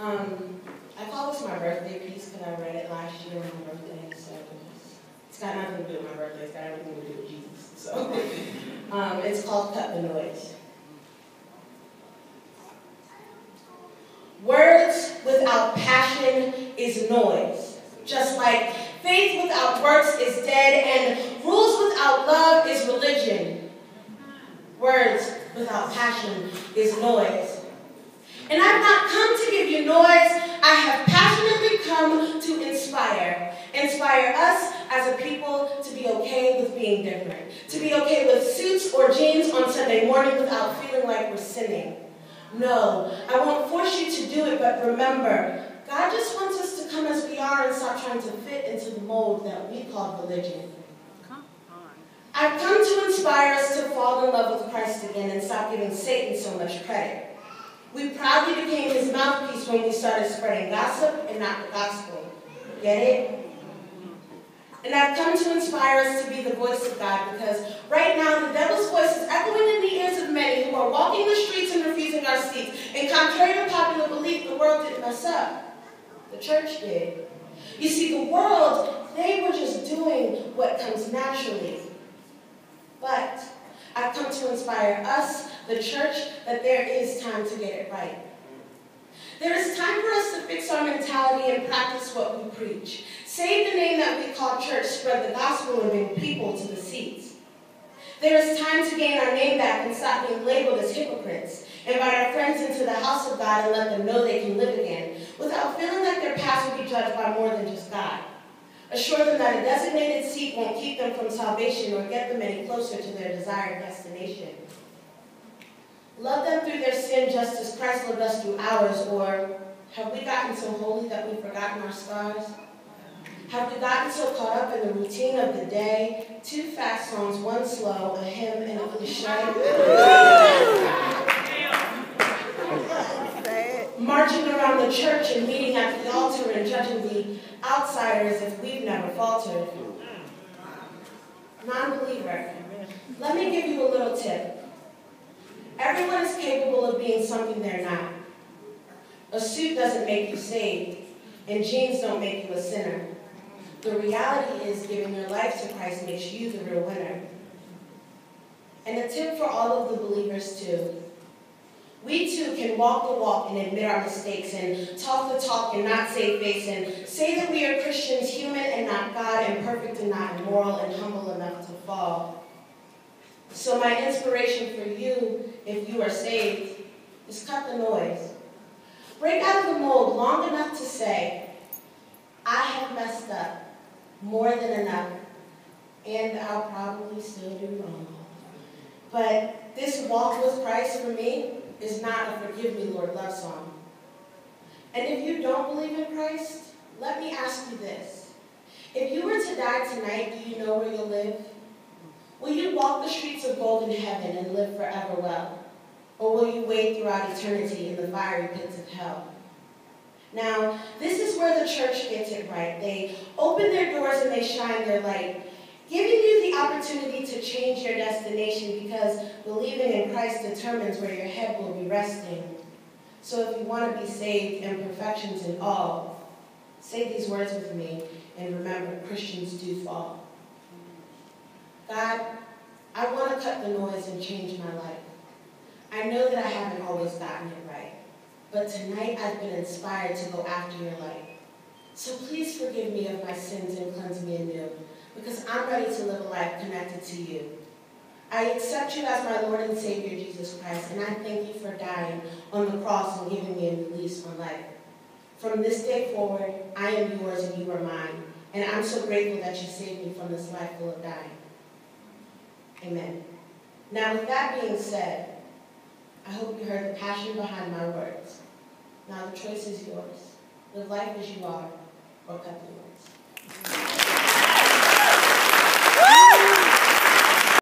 I call this my birthday piece because I read it last year on my birthday, so it's got nothing to do with my birthday, it's got everything to do with Jesus. So it's called Cut the Noise. Words without passion is noise, just like faith without works is dead, and rules without love is religion. Words without passion is noise. And I've not come to give you noise, I have passionately come to inspire. Inspire us as a people to be okay with being different, to be okay with suits or jeans on Sunday morning without feeling like we're sinning. No, I won't force you to do it, but remember, God just wants us to come as we are and stop trying to fit into the mold that we call religion. I've come to inspire us to fall in love with Christ again and stop giving Satan so much credit. We proudly became his mouthpiece when we started spreading gossip and not the gospel. Get it? And I've come to inspire us to be the voice of God, because right now the devil's voice is echoing in the ears of many who are walking the streets and refusing our seats. And contrary to popular belief, the world didn't mess up. The church did. You see, the world, they were just doing what comes naturally. But I've come to inspire us, the church, that there is time to get it right. There is time for us to fix our mentality and practice what we preach. Save the name that we call church, spread the gospel, and bring people to the seats. There is time to gain our name back and stop being labeled as hypocrites. Invite our friends into the house of God and let them know they can live again without feeling like their past will be judged by more than just God. Assure them that a designated seat won't keep them from salvation or get them any closer to their desired destination. Love them through their sin just as Christ loved us through ours, or have we gotten so holy that we've forgotten our scars? Have we gotten so caught up in the routine of the day, 2 fast songs, 1 slow, a hymn, and a cliche? Marching around the church and meeting at the altar and judging the outsiders if we've never faltered. Non-believer, let me give you a little tip. Everyone is capable of being something they're not. A suit doesn't make you saved, and jeans don't make you a sinner. The reality is giving your life to Christ makes you the real winner. And a tip for all of the believers too. We too can walk the walk and admit our mistakes and talk the talk and not save face and say that we are Christians, human and not God, and perfect and not immoral, and humble enough to fall. So my inspiration for you, if you are saved, is cut the noise. Break out of the mold long enough to say, I have messed up more than enough, and I'll probably still do wrong. But this walk with Christ for me is not a forgive me, Lord, love song. And if you don't believe in Christ, let me ask you this. If you were to die tonight, do you know where you'll live? Will you walk the streets of golden heaven and live forever well? Or will you wade throughout eternity in the fiery pits of hell? Now, this is where the church gets it right. They open their doors and they shine their light, giving you the opportunity to change your destination, because believing in Christ determines where your head will be resting. So if you want to be saved and perfections in all, say these words with me and remember, Christians do fall. God, I want to cut the noise and change my life. I know that I haven't always gotten it right, but tonight I've been inspired to go after your light. So please forgive me of my sins and cleanse me anew, because I'm ready to live a life connected to you. I accept you as my Lord and Savior, Jesus Christ, and I thank you for dying on the cross and giving me a new lease on life. From this day forward, I am yours and you are mine, and I'm so grateful that you saved me from this life full of dying. Amen. Now, with that being said, I hope you heard the passion behind my words. Now the choice is yours. Live life as you are, or cut the noise.